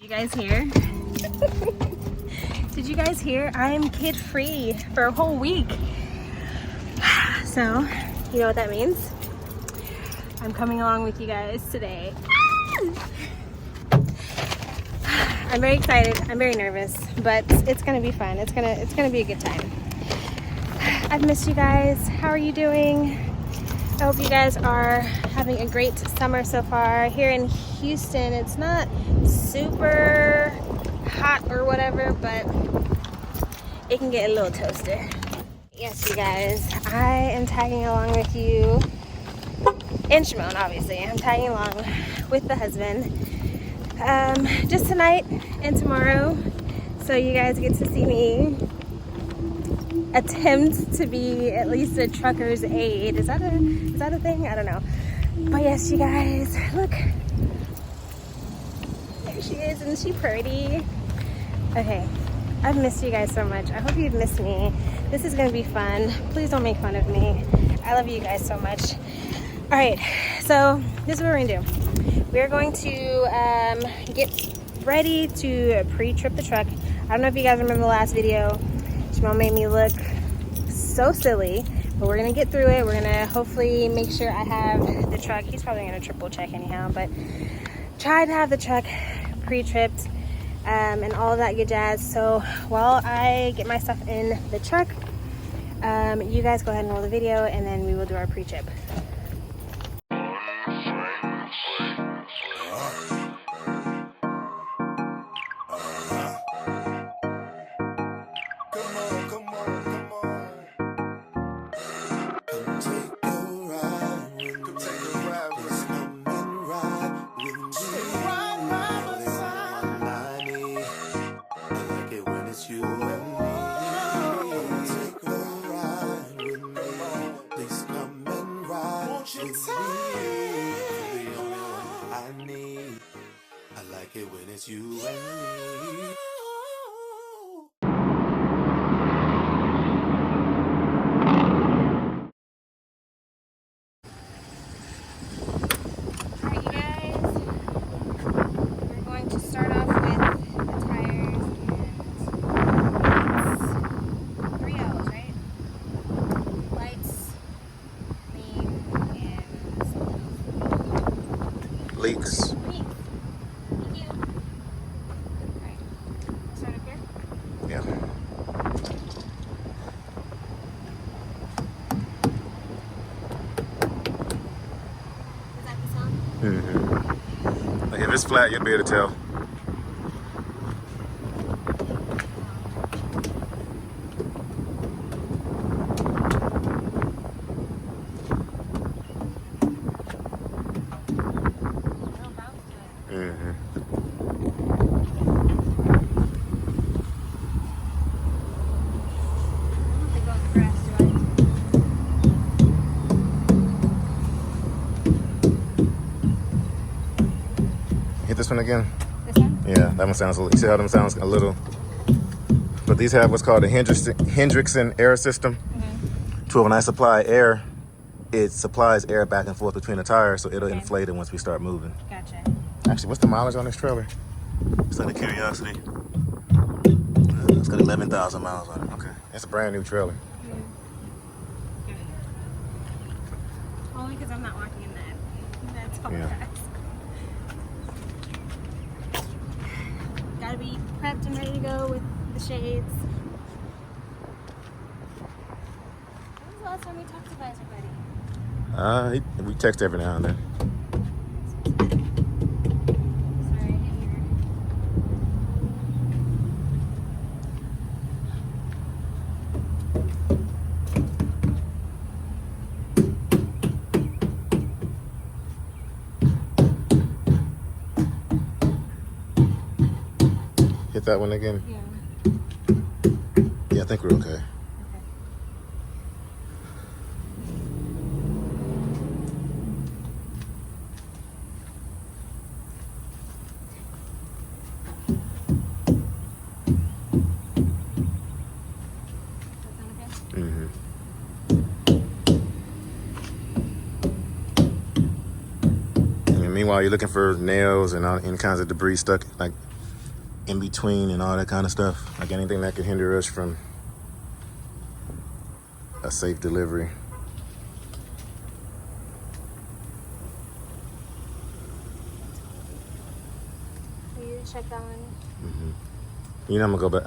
You guys hear? Did you guys hear? I am kid-free for a whole week. So, you know what that means? I'm coming along with you guys today. I'm very excited. I'm very nervous, but it's gonna be fun. It's gonna be a good time. I've missed you guys. How are you doing? I hope you guys are having a great summer so far. Here in Houston, it's not super hot or whatever, but it can get a little toasty. Yes, you guys, I am tagging along with you and Shymon, obviously. I'm tagging along with the husband just tonight and tomorrow, so you guys get to see me attempt to be at least a trucker's aide. Is that a thing? I don't know. But yes, you guys, look. There she is, isn't she pretty? Okay, I've missed you guys so much. I hope you've missed me. This is gonna be fun. Please don't make fun of me. I love you guys so much. All right, so this is what we're gonna do. We're going to get ready to pre-trip the truck. I don't know if you guys remember the last video. Shymon made me look so silly, but we're gonna get through it. We're gonna hopefully make sure I have the truck. He's probably gonna triple check anyhow, but try to have the truck pre-tripped and all of that good jazz. So while I get my stuff in the truck, you guys go ahead and roll the video, and then we will do our pre-trip. It's you and me. Alright, you guys, we're going to start off with the tires and 3 L's, right? Lights, lean, and Leaks. Yeah. Like if it's flat, you'll be able to tell. Hit this one again. This one? Yeah, that one sounds a little, you see how them sounds a little, but these have what's called a Hendrickson air system. So when I supply air, it supplies air back and forth between the tires, so it'll inflate it once we start moving. Gotcha. Actually, what's the mileage on this trailer? It's like a curiosity. It's got 11,000 miles on it. Okay. It's a brand new trailer. Only because I'm not walking in that. That's all Yeah. fast. Gotta be prepped and ready to go with the shades. When was the last time we talked to Visor Buddy? We text every now and then. Sorry, I hit here. Hit that one again. Yeah. Yeah, I think we're okay. Meanwhile, you're looking for nails and all, any kinds of debris stuck, like in between and all that kind of stuff. Like anything that could hinder us from a safe delivery. Will you check that one? You know, I'm gonna go back.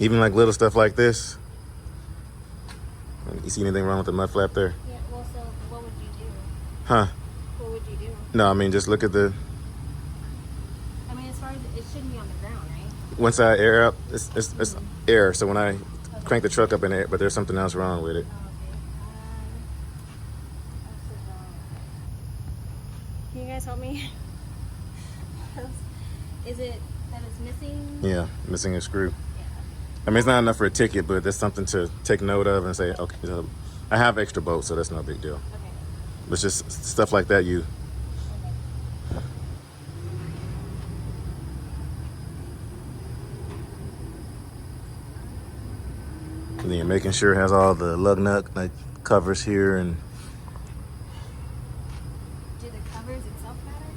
Even like little stuff like this. You see anything wrong with the mud flap there? Yeah, well, so what would you do? Huh? What would you do? No, I mean, just look at the... I mean, as far as it shouldn't be on the ground, right? Once I air up, it's air. So when I crank the truck up in air, but there's something else wrong with it. Oh, okay. Can you guys help me? Is it that it's missing? Yeah, missing a screw. Yeah. I mean, it's not enough for a ticket, but that's something to take note of and say, okay, so I have extra bolts, so that's no big deal. Okay. But just stuff like that, you... Okay. And then you're making sure it has all the lug nut like covers here, and Do the covers itself matter?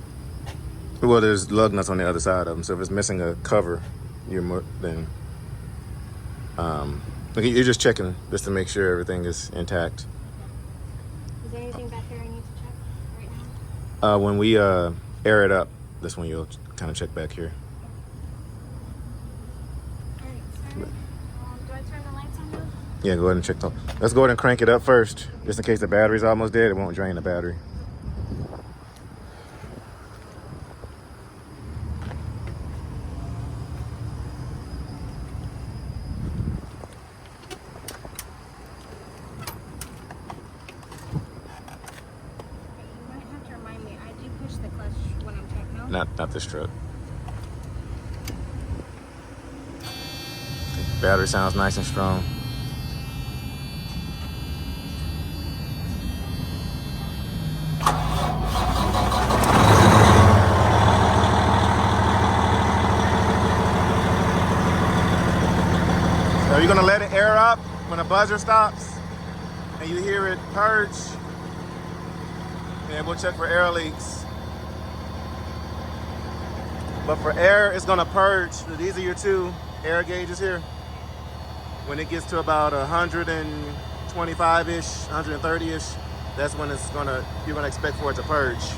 well, there's lug nuts on the other side of them. So if it's missing a cover, then you're just checking just to make sure everything is intact. Is there anything back there I need to check right now? When we air it up, that's when you'll kind of check back here. All right, sir. Do I turn the lights on now? Yeah, go ahead and check. Let's go ahead and crank it up first, just in case the battery's almost dead. It won't drain the battery. You might have to remind me. I do push the clutch when I'm checking out. Not this truck. Battery sounds nice and strong. So you're gonna let it air up when the buzzer stops and you hear it purge, and we'll check for air leaks. But for air, it's gonna purge. These are your two air gauges here. When it gets to about 125-ish, 130-ish, that's when you're gonna expect for it to purge.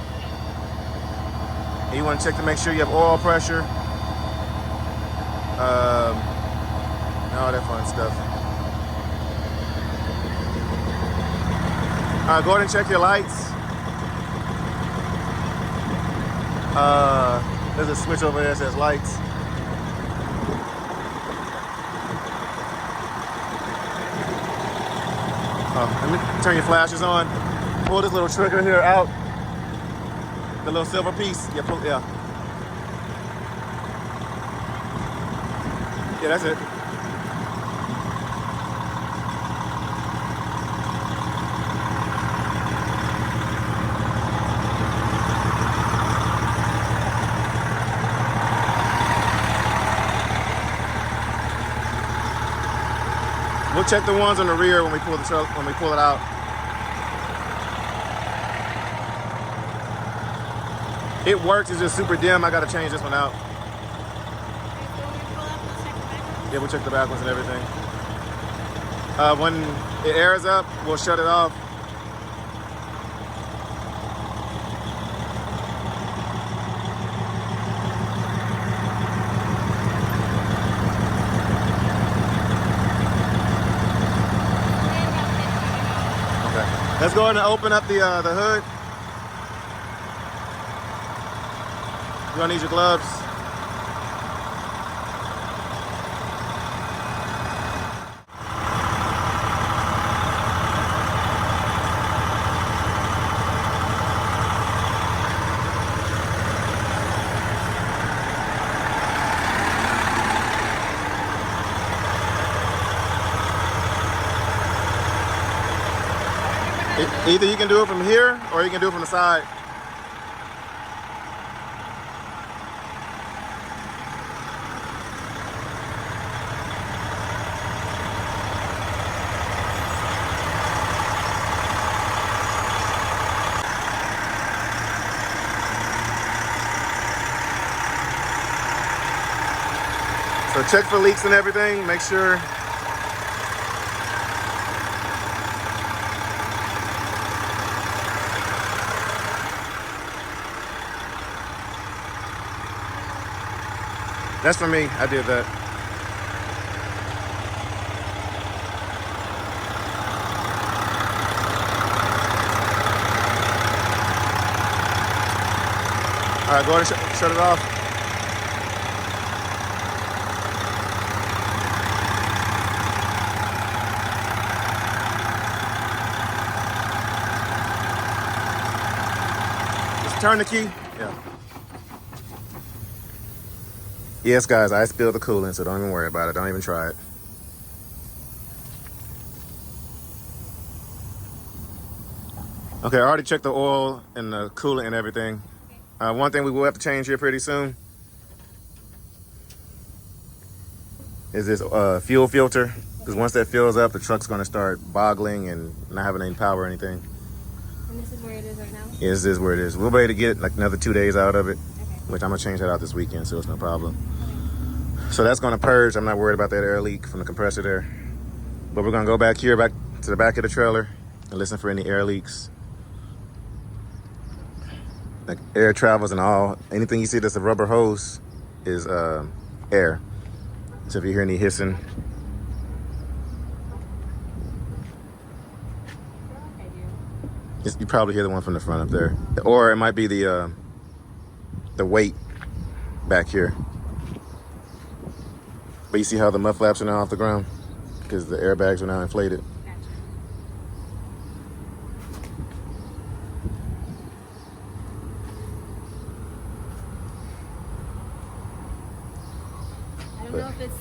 And you wanna check to make sure you have oil pressure, and all that fun stuff. Go ahead and check your lights. There's a switch over there that says lights. Let me turn your flashes on. Pull this little trigger here out. The little silver piece. Yeah, yeah, that's it. We'll check the ones on the rear when we pull it out. It works, it's just super dim. I gotta change this one out. Yeah, we'll check the back ones and everything. When it airs up, we'll shut it off. Let's go ahead and open up the hood. You're gonna need your gloves. Either you can do it from here or you can do it from the side. So check for leaks and everything. Make sure. That's for me. I did that. All right, go ahead and shut it off. Just turn the key. Yeah. Yes, guys, I spilled the coolant, so don't even worry about it. Don't even try it. Okay, I already checked the oil and the coolant and everything. One thing we will have to change here pretty soon is this fuel filter. Because once that fills up, the truck's going to start boggling and not having any power or anything. And this is where it is right now? Yeah, this is where it is. We'll be able to get like another 2 days out of it, Okay. which I'm going to change that out this weekend, so it's no problem. So that's going to purge. I'm not worried about that air leak from the compressor there. But we're going to go back here, back to the back of the trailer and listen for any air leaks. Like air travels and all, anything you see that's a rubber hose is air. So if you hear any hissing, you probably hear the one from the front up there, or it might be the weight back here. But you see how the mud flaps are now off the ground because the airbags are now inflated. I don't know if it's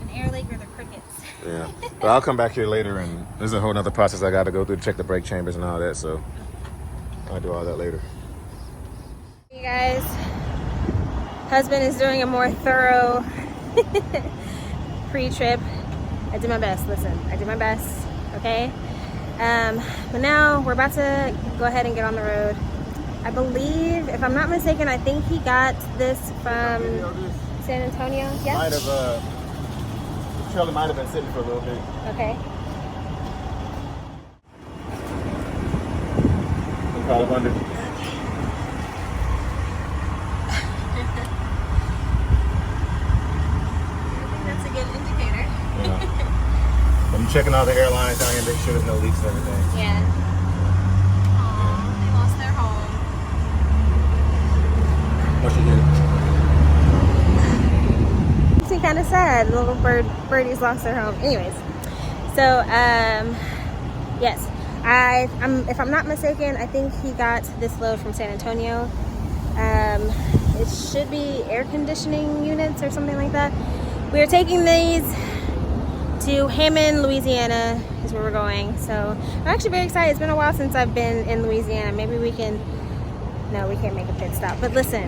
an air leak or the crickets. Yeah, but I'll come back here later, and there's a whole nother process I got to go through to check the brake chambers and all that. So I'll do all that later. Hey guys, husband is doing a more thorough pre-trip. I did my best. Listen, I did my best. Okay. But now we're about to go ahead and get on the road. I believe, if I'm not mistaken, I think he got this from San Antonio. Yes. Might have, the trailer might have been sitting for a little bit. Okay. Caught up under. That's a good indicator. Yeah. I'm checking all the airlines down here, make sure there's no leaks and everything. Yeah. Aww, they lost their home. What you did? Makes me kind of sad. The little birdies lost their home. Anyways, so yes, if I'm not mistaken, I think he got this load from San Antonio. It should be air conditioning units or something like that. We are taking these to Hammond, Louisiana is where we're going. So I'm actually very excited. It's been a while since I've been in Louisiana. Maybe we can, no, we can't make a pit stop. But listen,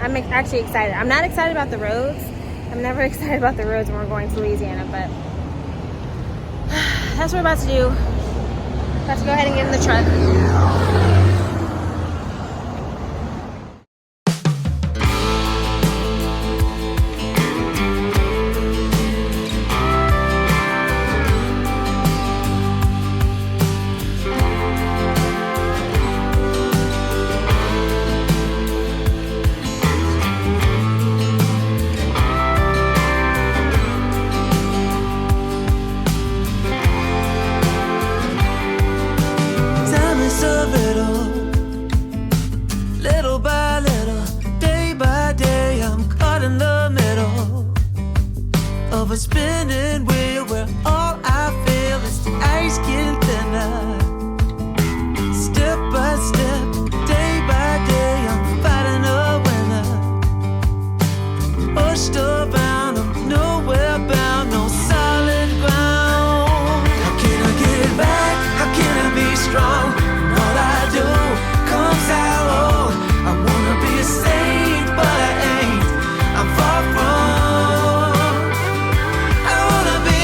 I'm actually excited. I'm not excited about the roads. I'm never excited about the roads when we're going to Louisiana, but that's what we're about to do. About to go ahead and get in the truck. of a spinning wheel where all I feel is the ice getting thinner. Step by step, day by day, I'm fighting a winner. Pushed around, I'm nowhere bound, no solid ground. How can I get back? How can I be strong? All I do comes out wrong. I wanna be a saint, but I ain't. I'm far from. I wanna be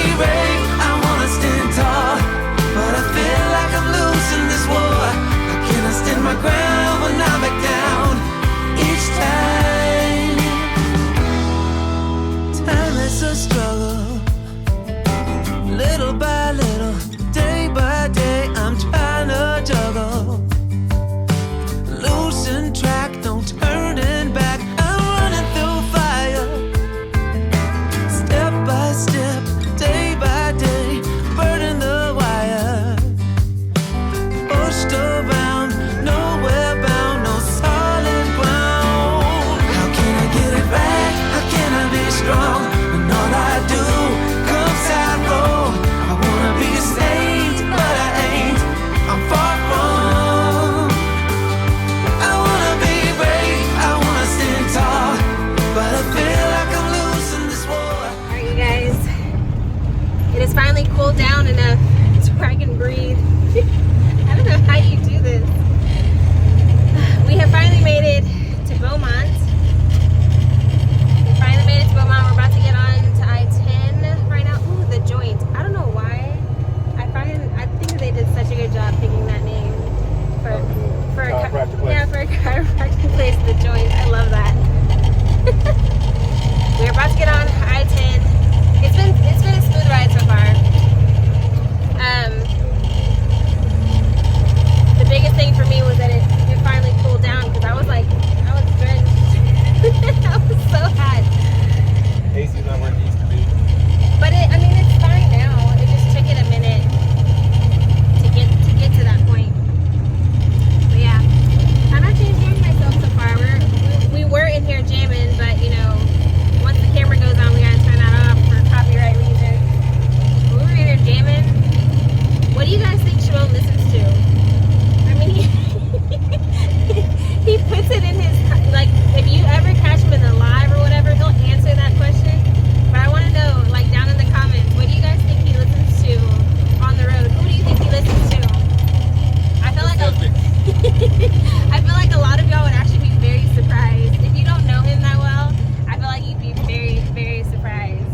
I feel like a lot of y'all would actually be very surprised. If you don't know him that well, I feel like you'd be very, very surprised.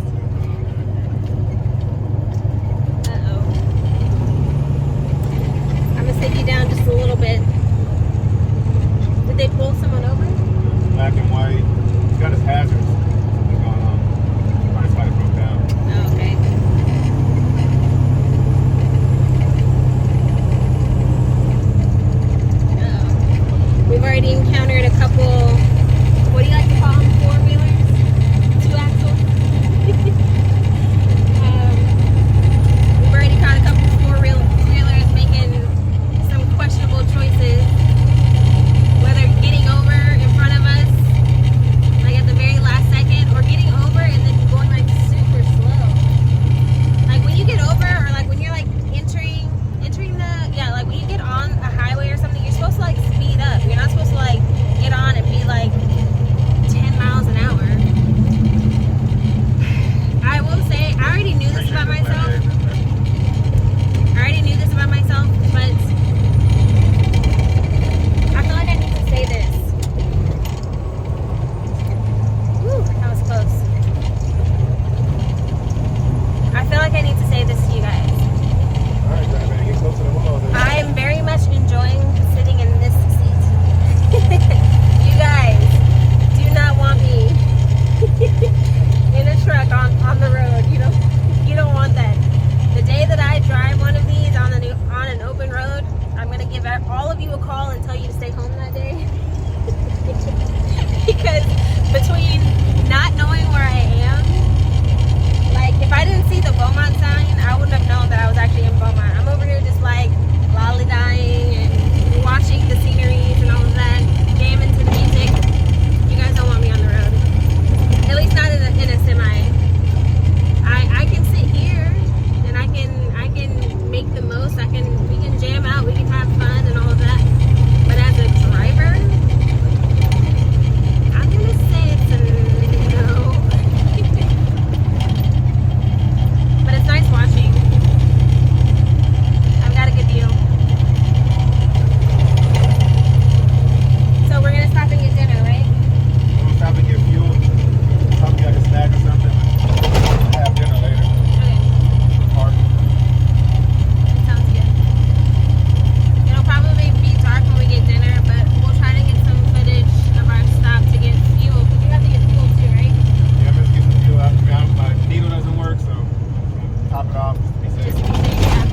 Uh-oh. I'm gonna take you down just a little bit. Did they pull someone over? Black and white. He's got his hazards going on. That's why it broke down. Oh, okay. We've already encountered a couple, what do you like to call them, four-wheelers? Two-axle? We've already caught a couple four-wheelers making some questionable choices, whether getting over in front of us, like at the very last second, or getting over and then going like super slow. Like when you get over, or like when you're like entering the, yeah, like when you get on a highway or something, you're supposed to like speed up. You're not supposed to like get on and be like 10 miles an hour. I will say, I already knew this about myself. But I feel like I need to say this. Whew, that was close. I feel like I need to say this to you guys. Alright, man, get close to the wall. I am very much enjoying sitting in this seat. You guys do not want me in a truck on the road. You don't want that. The day that I drive one of these on an open road, I'm gonna give all of you a call and tell you to stay home that day. Because between not knowing where I am, like if I didn't see the Beaumont sign, I wouldn't have known that I was actually in Beaumont. I'm over here just like lolly-dying and watching the sceneries and all of that, jamming to the music. You guys don't want me on the road. At least not in a semi. I can sit here and I can make the most. We can jam out, we can have fun and all of that. But as a driver, I'm gonna say it's a no. But it's nice watching. I've got a good view. So we're gonna stop and get dinner, right? I'm gonna stop and get fuel. Probably like a snack or something. Have dinner later. Okay. Park. That sounds good. It'll probably be dark when we get dinner, but we'll try to get some footage of our stop to get fuel. Because you have to get fuel too, right? Yeah, I'm gonna get some fuel out. My needle doesn't work, so top it off just to be safe. Just to be safe, yeah.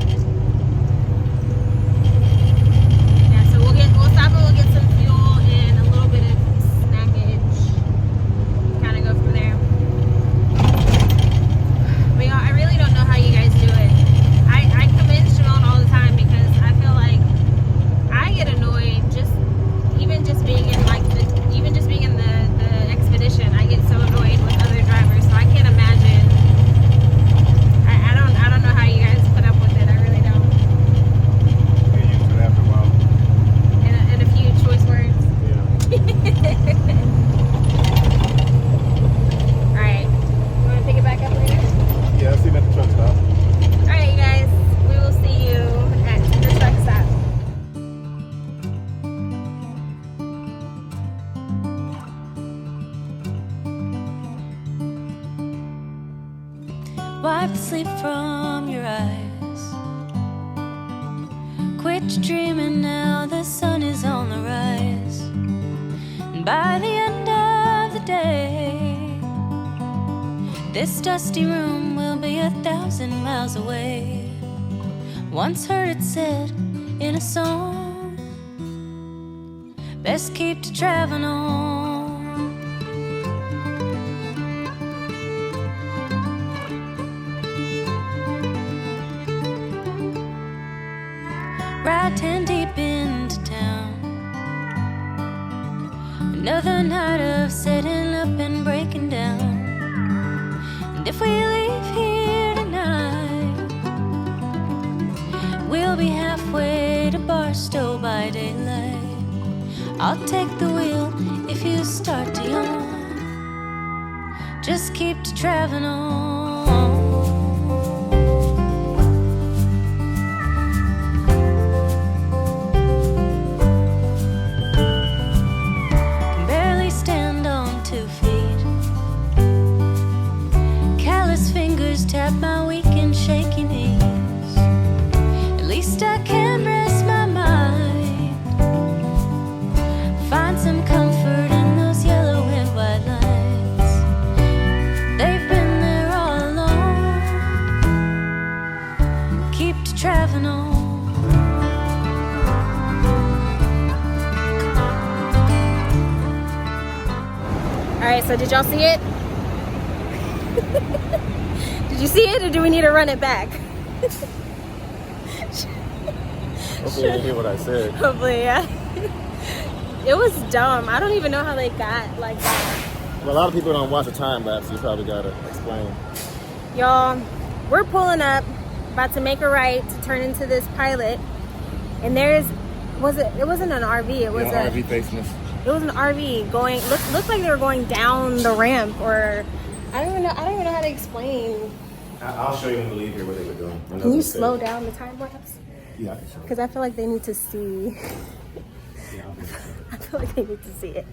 Yeah, so we'll stop and we'll get some fuel and a little bit of snackage. Kind of go from there. But y'all, I really don't know how you guys do it. I commend Shymon all the time because I feel like I get annoyed even just being in the expedition. I get so annoyed with other drivers, so I can't imagine. I don't know how you guys put up with it. I really don't. Get used to it after a while. And a few choice words. Yeah. All right, you want to pick it back up later? Yeah, I'll see you at the truck stop. All right, you guys, we will see you at the truck stop. Wipe the sleep from your eyes. Quit your dreaming now, the sun is on the rise. And by the end of the day, this dusty room will be 1,000 miles away. Once heard it said in a song, best keep to traveling on. Ride 10 deep into town. Another night of setting up and breaking down. And if we leave here tonight, we'll be halfway to Barstow by daylight. I'll take the wheel if you start to yawn. Just keep to traveling on. right, so did y'all see it? Did you see it, or do we need to run it back? Hopefully you hear what I said. Hopefully, yeah. It was dumb. I don't even know how they got like that. Well, a lot of people don't watch the time lapse, so you probably gotta explain. Y'all, we're pulling up, about to make a right to turn into this pilot, and it wasn't an RV, it was an RV facing us. It was an RV going, looked like they were going down the ramp, or I don't even know how to explain. I'll show you when we leave here what they were doing. Can you slow down the time lapse? Yeah, I can show you. Because I feel like they need to see. Yeah, I'll do it. I feel like they need to see it.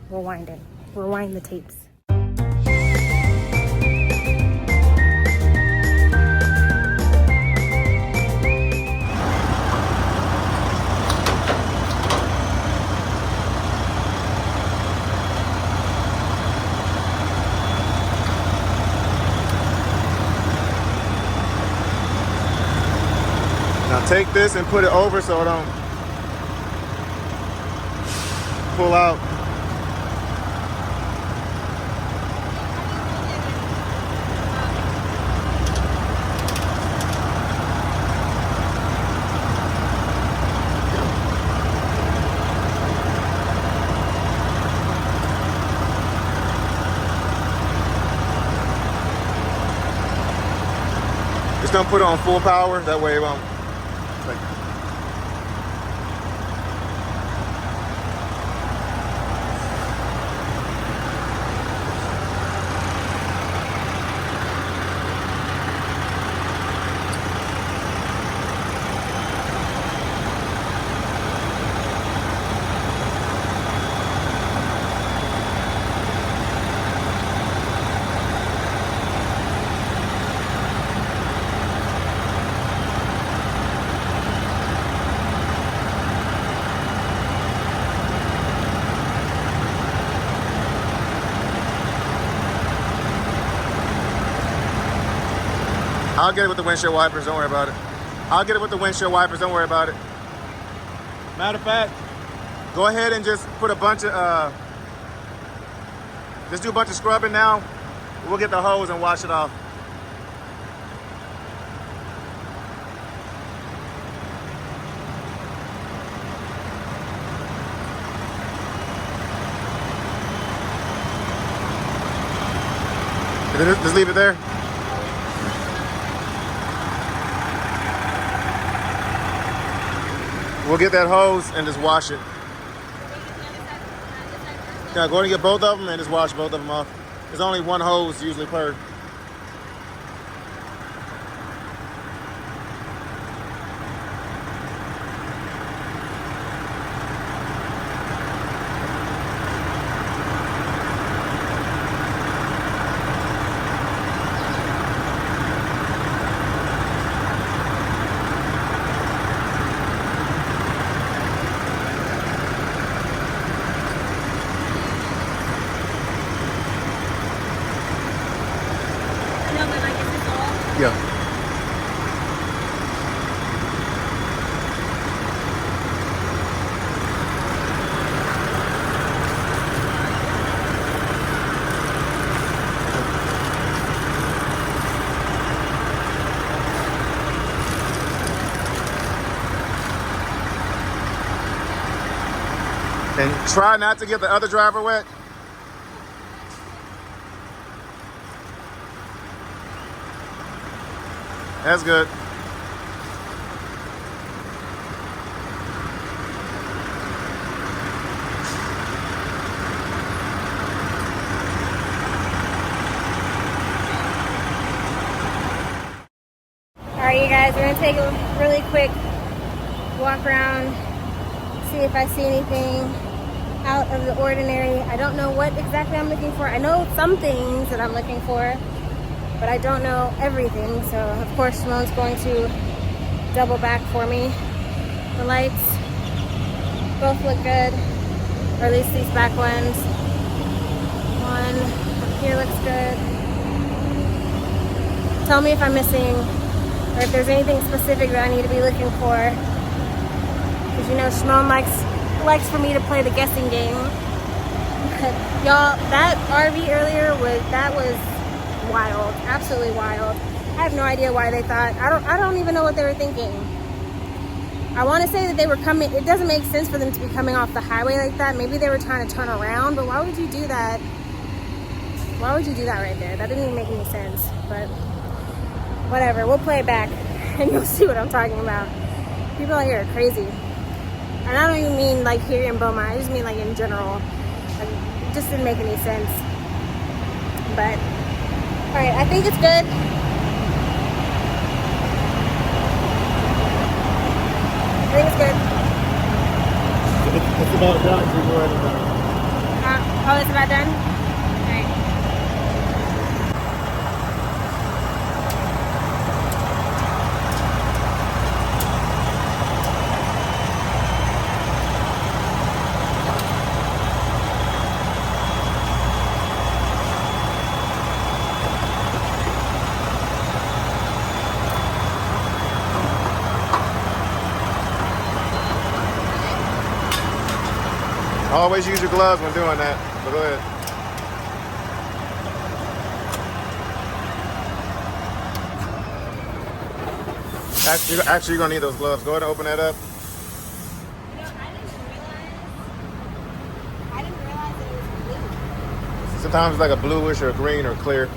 Rewind it. Rewind the tapes. Now take this and put it over so it don't pull out. Just don't put it on full power, that way it won't. I'll get it with the windshield wipers, don't worry about it. I'll get it with the windshield wipers, don't worry about it. Matter of fact, go ahead and just put a bunch of, just do a bunch of scrubbing now. We'll get the hose and wash it off. Just leave it there. We'll get that hose and just wash it. Yeah, go ahead and get both of them and just wash both of them off. There's only one hose usually per. Yeah. And try not to get the other driver wet. That's good. All right, you guys, we're gonna take a really quick walk around, see if I see anything out of the ordinary. I don't know what exactly I'm looking for. I know some things that I'm looking for, but I don't know everything. So of course Shymon's going to double back for me. The lights both look good, or at least these back ones. One up here looks good. Tell me if I'm missing, or if there's anything specific that I need to be looking for. Because you know Shymon likes for me to play the guessing game. But Y'all, that RV earlier was wild, absolutely wild. I have no idea why they thought. I don't even know what they were thinking. I want to say that they were coming. It doesn't make sense for them to be coming off the highway like that. Maybe they were trying to turn around, but why would you do that? Why would you do that right there? That didn't even make any sense. But whatever, we'll play it back, and you'll see what I'm talking about. People out here are crazy, and I don't even mean like here in Beaumont. I just mean like in general. Like, it just didn't make any sense. But all right, I think it's good. I think it's good. It's about done. So go ahead and done. Oh, it's about done? All right. Always use your gloves when doing that. But go ahead. Actually, you're gonna need those gloves. Go ahead and open that up. You know, I didn't realize that it was blue. Sometimes it's like a bluish or a green or clear.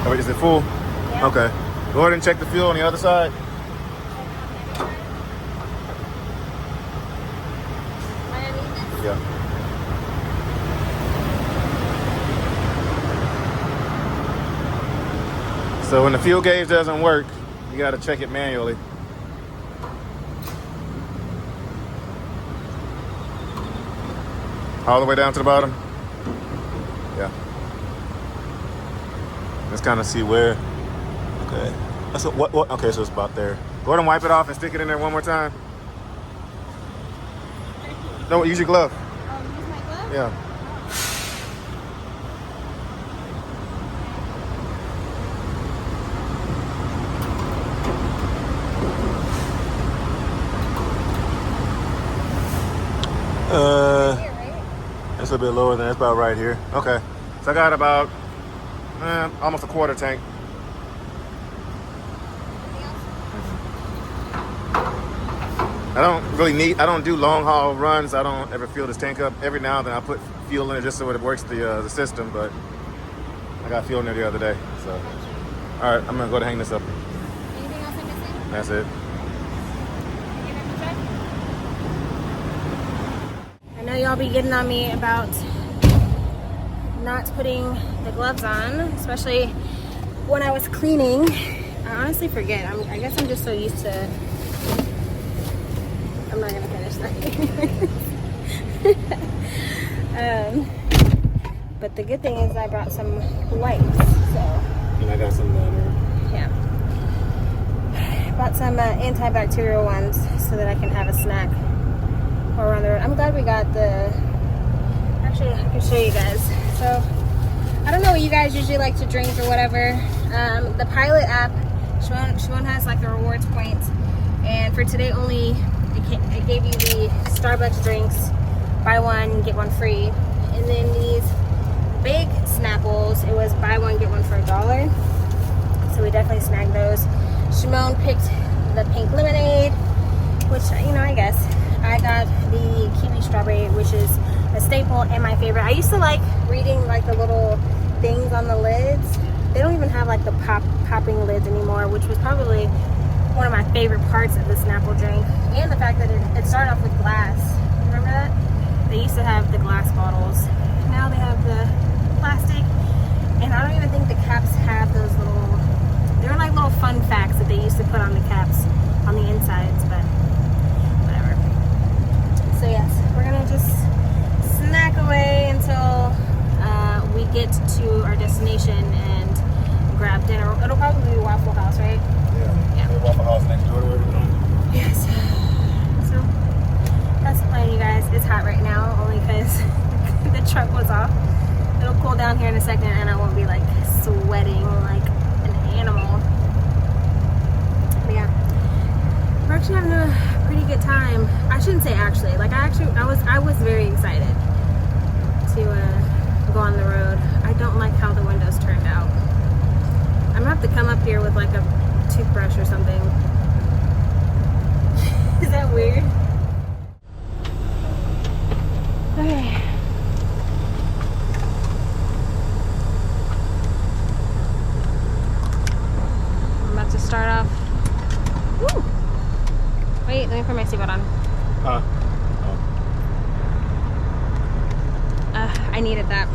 Oh, is it full? Yeah. Okay. Go ahead and check the fuel on the other side. Yeah. So when the fuel gauge doesn't work, you got to check it manually. All the way down to the bottom? Yeah. Let's kind of see where. Okay. That's what? Okay, so it's about there. Go ahead and wipe it off and stick it in there one more time. No, use your glove. Oh, use my glove? Yeah. Here, right? That's a bit lower than that's about right here. Okay. So I got about almost a quarter tank. I don't do long haul runs. I don't ever fill this tank up. Every now and then I put fuel in it just so it works the system, but I got fuel in there the other day. So, all right, I'm gonna go to hang this up. Anything else I'm missing? That's it. I know y'all be getting on me about not putting the gloves on, especially when I was cleaning. I honestly forget. I guess I'm just so used to. I'm not gonna finish that. But the good thing is I brought some wipes, so. And I got some there. Yeah. Bought some antibacterial ones so that I can have a snack while we're on the road. I'm glad we got the. Actually, I can show you guys. So, I don't know what you guys usually like to drink or whatever. The Pilot app, Shymon has like the rewards points, and for today only, it gave you the Starbucks drinks, buy one get one free, and then these big Snapples, it was buy one get one for $1. So we definitely snagged those. Shymon picked the pink lemonade, which, you know, I guess I got the kiwi strawberry, which is a staple and my favorite. I used to like reading like the little things on the lids. They don't even have like the popping lids anymore, which was probably one of my favorite parts of the Snapple drink, and the fact that it started off with glass. Remember that? They used to have the glass bottles. Now they have the plastic, and I don't even think the caps have those little. They're like little fun facts that they used to put on the caps on the insides, but whatever. So yes, we're gonna just snack away until we get to our destination and grab dinner. It'll probably be Waffle House, right? Yeah. The Waffle House next door to where we're going. Yes. So that's the plan, you guys. It's hot right now, only because the truck was off. It'll cool down here in a second, and I won't be like sweating like an animal. have to come up here with like a toothbrush or something. Is that weird? Okay. I'm about to start off. Woo! Wait, let me put my seatbelt on. I needed that.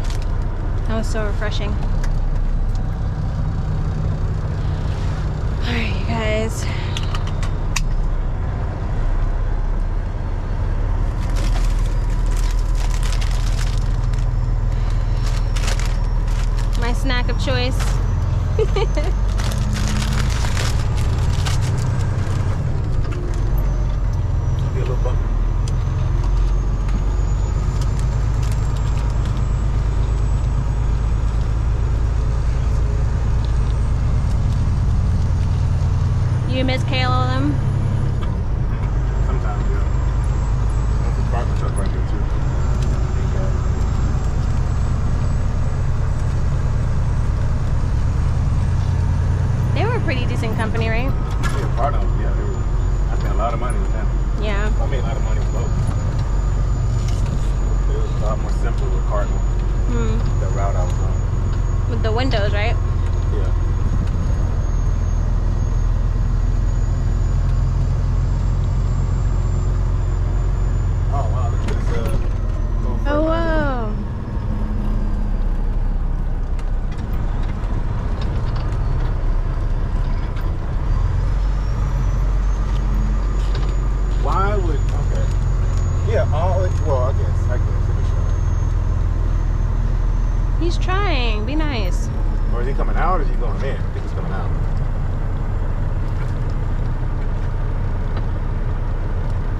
That was so refreshing. Alright, you guys. My snack of choice. Be a little bumpy. You miss Kale of them? Sometimes, yeah. There's a parking truck right here too. They were pretty decent company, right? Yeah, partner. Yeah, they were. I spent a lot of money with them. Yeah. I made a lot of money with both. It was a lot more simple with Cardinal. The route I was on. With the windows, right? Yeah. Oh wow, look at this. Oh wow. Why would okay? Yeah, all well, I guess it was He's trying. Be nice. showing. Or is he coming out or is he going in? I think he's coming out.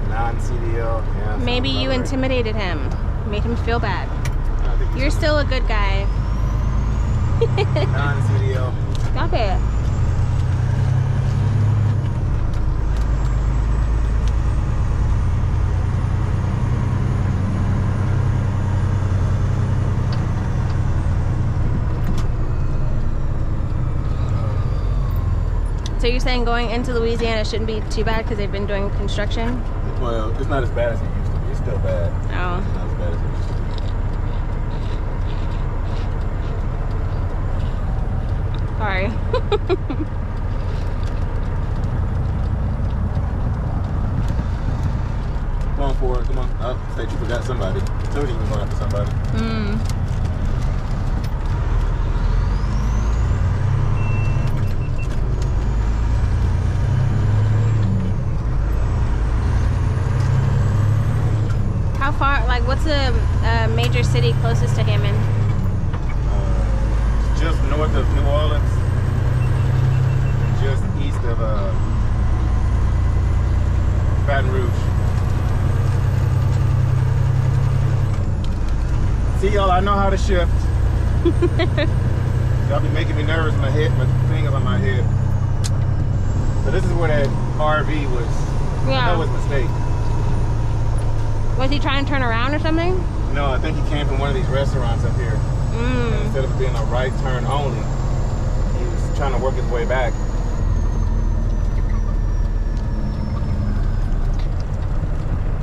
Non-CDL. Yeah. Maybe you intimidated him. Made him feel bad. You're still a good guy. Non-CDL. Stop it. So you're saying going into Louisiana shouldn't be too bad because they've been doing construction? Well, it's not as bad as it used to be. It's still bad. Oh. It's not as bad as it used to be. Sorry. Come on, Ford. Come on. Oh, state you forgot somebody. Told you you were going after somebody. How far, like, what's the major city closest to Hammond? Just north of New Orleans. Just east of Baton Rouge. See, y'all, I know how to shift. Y'all be making me nervous. My fingers on my head. So this is where that RV was. Yeah. That was a mistake. Was he trying to turn around or something? No, I think he came from one of these restaurants up here. And instead of it being a right turn only, he was trying to work his way back.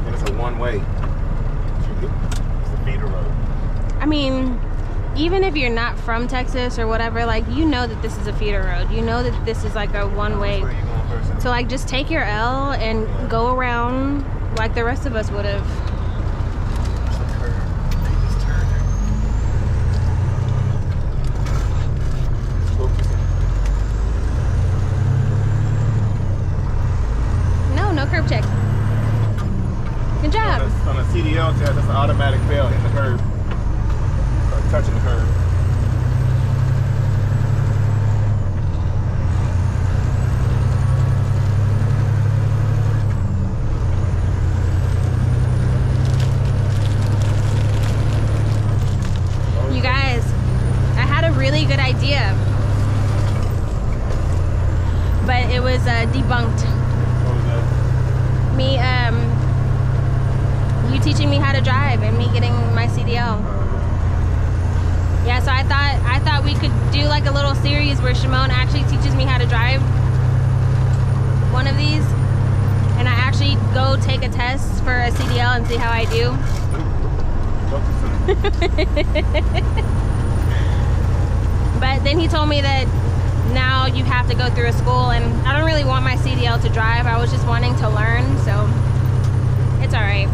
And it's a one-way. It's a feeder road. I mean, even if you're not from Texas or whatever, like, you know that this is a feeder road. You know that this is like a one-way. Where are you going first? So, like, just take your L and go around like the rest of us would have. It's a curve. They just turned it. No curb check. Good job. On a CDL test, that's an automatic fail in the curve. Or touching the curve. You guys, I had a really good idea, but it was debunked. What was that? Me, you teaching me how to drive and me getting my CDL. Yeah, so I thought we could do like a little series where Shymon actually teaches me how to drive one of these, and I actually go take a test for a CDL and see how I do. But then he told me that now you have to go through a school, and I don't really want my CDL to drive. I was just wanting to learn, so it's all right.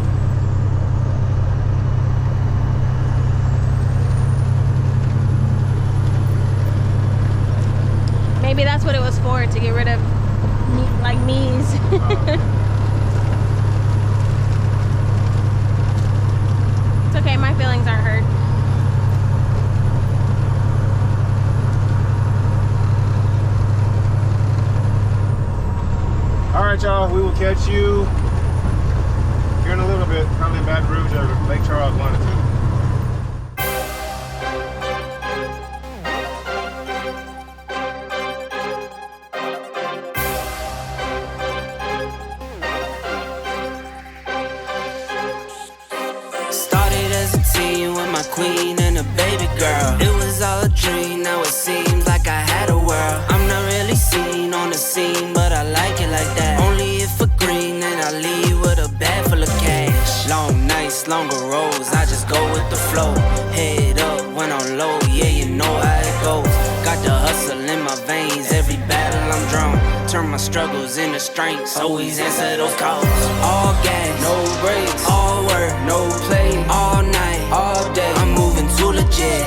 Maybe that's what it was for, to get rid of like knees. It's okay, my feelings aren't hurt. All right, y'all, we will catch you here in a little bit, probably in Baton Rouge or Lake Charles, 1 or 2. Queen and a baby girl. It was all a dream, now it seems like I had a world. I'm not really seen on the scene, but I like it like that. Only if for green, then I leave with a bag full of cash. Long nights, longer roads, I just go with the flow. Head up when I'm low, yeah, you know how it goes. Got the hustle in my veins, every battle I'm drawn. Turn my struggles into strengths, always answer those calls. All gas, no brakes, all work, no play. All night, all day, I'm moving too legit.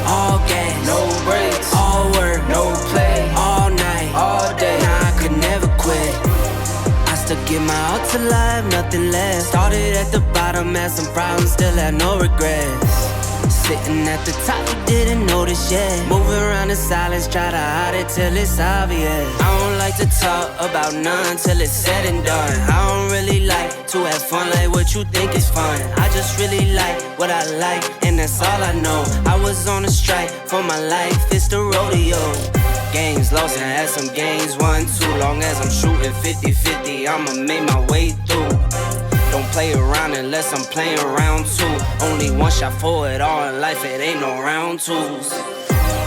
All gas, no brakes, all work, no play. All night, all day, nah, I could never quit. I still give my all to life, nothing less. Started at the bottom, had some problems, still had no regrets. Sitting at the top, you didn't notice yet. Moving around in silence, try to hide it till it's obvious. I don't like to talk about none till it's said and done. I don't really like to have fun like what you think is fun. I just really like what I like, and that's all I know. I was on a strike for my life, it's the rodeo. Games lost and had some games won too. Long as I'm shooting 50-50, I'ma make my way through. Don't play around unless I'm playing round two. Only one shot for it all in life, it ain't no round twos.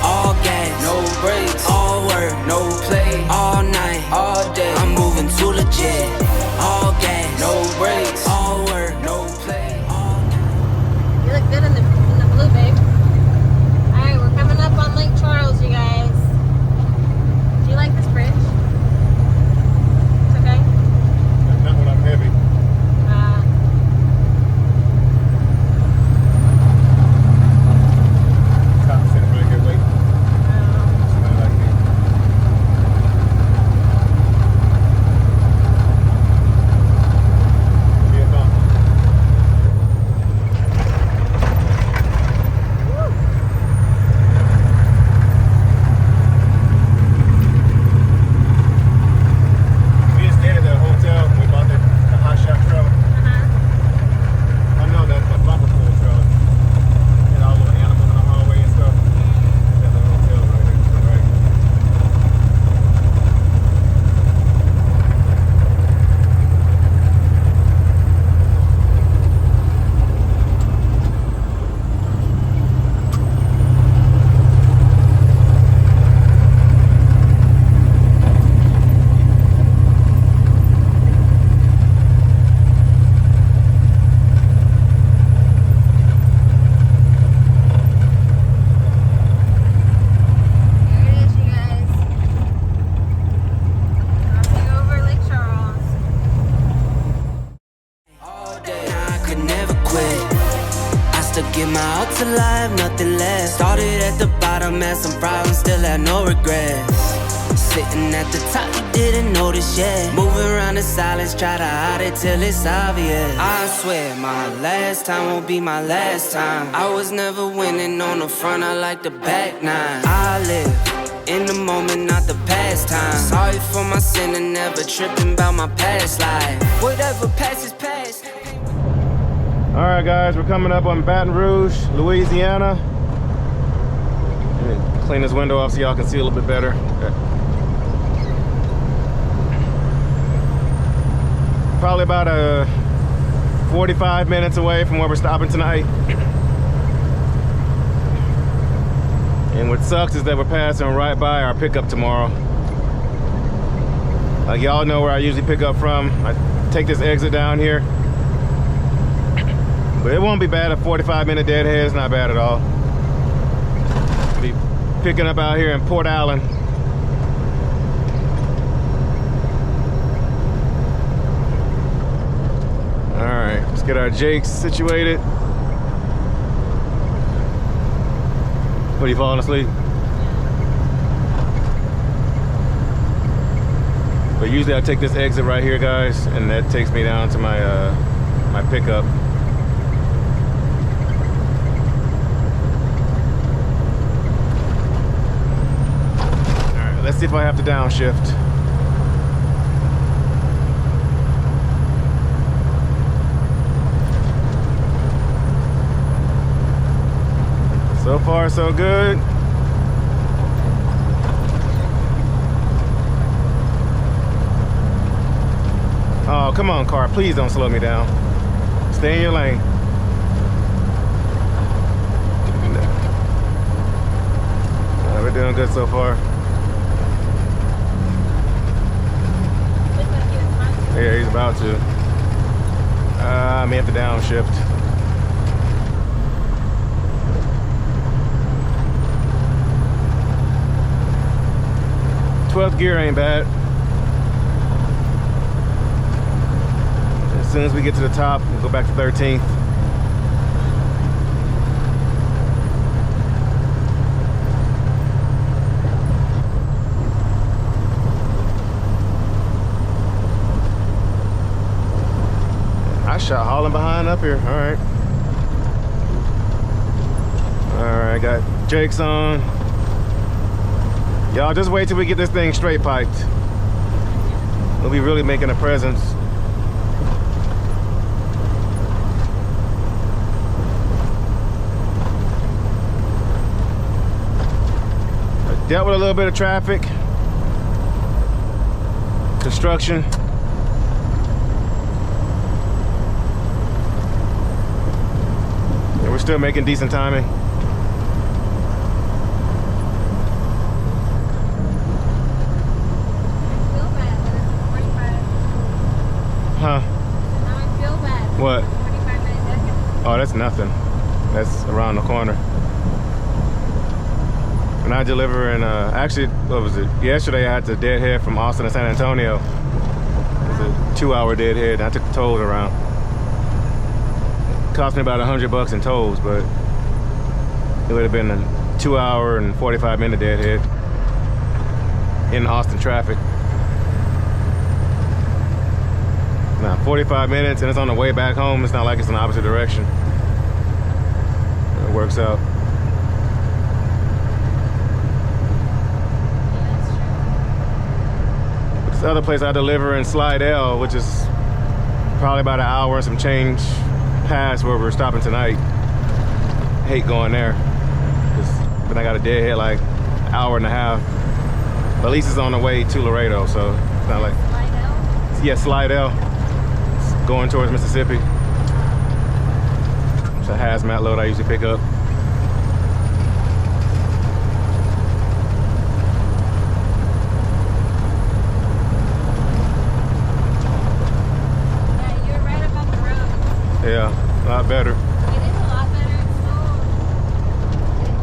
All gas, no brakes, all work, no play. All night, all day, I'm moving too legit. All gas, no brakes, all work, no play. You look good in the blue, babe. Alright, we're coming up on Lake Charles, you guys. Do you like this bridge? It's okay? Not when I'm heavy. Alive, nothing less. Started at the bottom, had some problems, still had no regrets. Sitting at the top, you didn't notice yet. Moving around in silence, try to hide it till it's obvious. I swear my last time won't be my last time. I was never winning on the front, I like the back nine. I live in the moment, not the past time. Sorry for my sin and never tripping about my past life. Whatever passes past. All right, guys, we're coming up on Baton Rouge, Louisiana. Let me clean this window off so y'all can see a little bit better. Probably about 45 minutes away from where we're stopping tonight. And what sucks is that we're passing right by our pickup tomorrow. Like y'all know where I usually pick up from. I take this exit down here. But it won't be bad. A 45-minute deadhead is not bad at all. Be picking up out here in Port Allen. All right, let's get our Jakes situated. What, are you falling asleep? But usually I take this exit right here, guys, and that takes me down to my my pickup. All right, let's see if I have to downshift. So far, so good. Oh, come on, car. Please don't slow me down. Stay in your lane. We're doing good so far. Yeah, he's about to. I may have to downshift. 12th gear ain't bad. As soon as we get to the top, we'll go back to 13th. I shot hauling behind up here. All right. All right, got Jakes on. Y'all just wait till we get this thing straight piped. We'll be really making a presence. I dealt with a little bit of traffic, construction. And we're still making decent timing. Huh? What? Oh, that's nothing. That's around the corner. When I deliver in, actually, what was it? Yesterday I had to deadhead from Austin to San Antonio. It was a 2-hour deadhead, and I took the tolls around. It cost me about $100 in tolls, but it would have been a 2-hour and 45-minute deadhead in Austin traffic. Now 45 minutes and it's on the way back home. It's not like it's in the opposite direction. It works out. This other place I deliver in Slidell, which is probably about an hour and some change past where we're stopping tonight. Hate going there. But I got a deadhead like an hour and a half. But at least it's on the way to Laredo, so it's not like. Slidell? Yeah, Slidell. Going towards Mississippi. It's a hazmat load I usually pick up. Yeah, you're right up on the road. Yeah, a lot better. It is a lot better.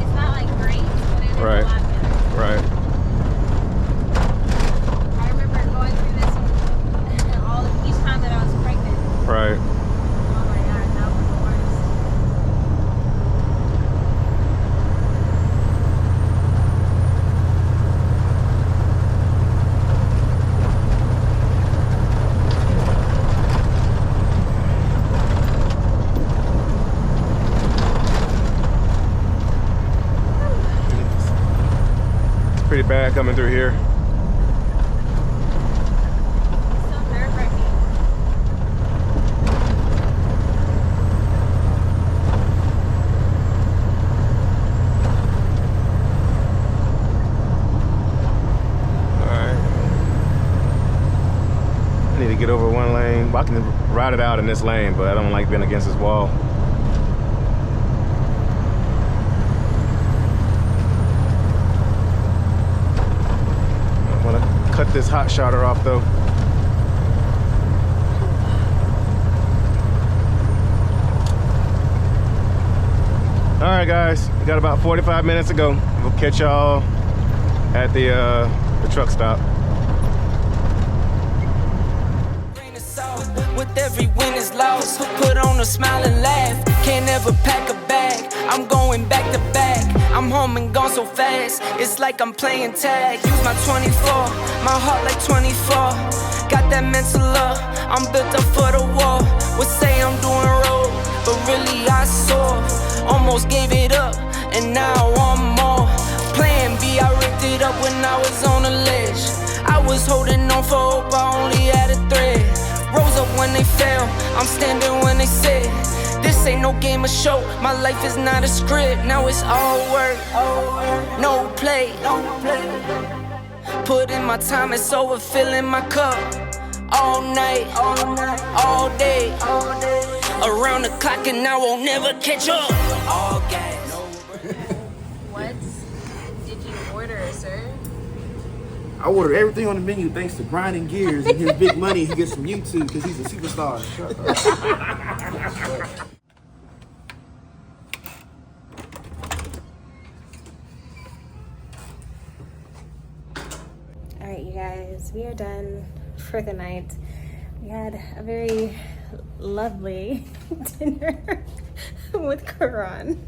It's not like great, but it is Right. a lot better. Right. I remember going through this each time that I was pregnant. Right. Oh my God, that was the worst. It's pretty bad coming through here. So nerve-wracking. Get over one lane. Well, I can ride it out in this lane, but I don't like being against this wall. cut this hot shotter off though. All right, guys, we got about 45 minutes to go. We'll catch y'all at the truck stop. With every win is lost, put on a smile and laugh. Can't ever pack a bag, I'm going back to back. I'm home and gone so fast, it's like I'm playing tag. Use my 24, my heart like 24. Got that mental up, I'm built up for the war. Would say I'm doing road, but really I soar. Almost gave it up, and now I want more. Plan B, I ripped it up when I was on the ledge. I was holding on for hope, I only had a thread. Rose up when they fell, I'm standing when they said this ain't no game or show, my life is not a script. Now it's all work, no play. Put in my time, it's over, filling my cup. All night, all day. Around the clock and I won't never catch up. All gas. What did you order, sir? I ordered everything on the menu thanks to Grinding Gears and his big money he gets from YouTube because he's a superstar. All right, you guys, we are done for the night. We had a very lovely dinner with Karan.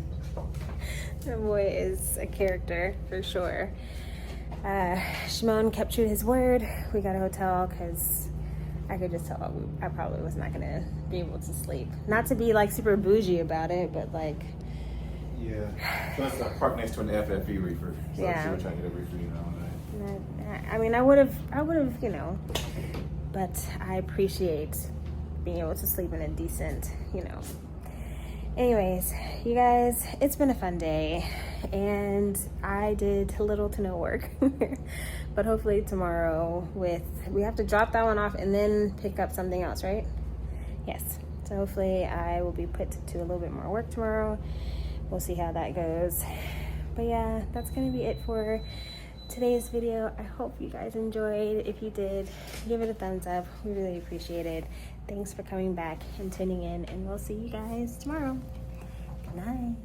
The boy is a character for sure. Shymon kept true to his word. We got a hotel because I could just tell I probably was not gonna be able to sleep. Not to be like super bougie about it, but like, Yeah. Plus, I parked next to an FFE reefer. So Yeah. she was trying to get a reefer, you know. I mean, I would have, you know, but I appreciate being able to sleep in a decent, you know. Anyways, you guys, it's been a fun day and I did little to no work. But hopefully tomorrow we have to drop that one off and then pick up something else, right? Yes. So hopefully I will be put to a little bit more work tomorrow. We'll see how that goes. But yeah, that's gonna be it for today's video. I hope you guys enjoyed. If you did, give it a thumbs up. We really appreciate it. Thanks for coming back and tuning in, and we'll see you guys tomorrow. Good night.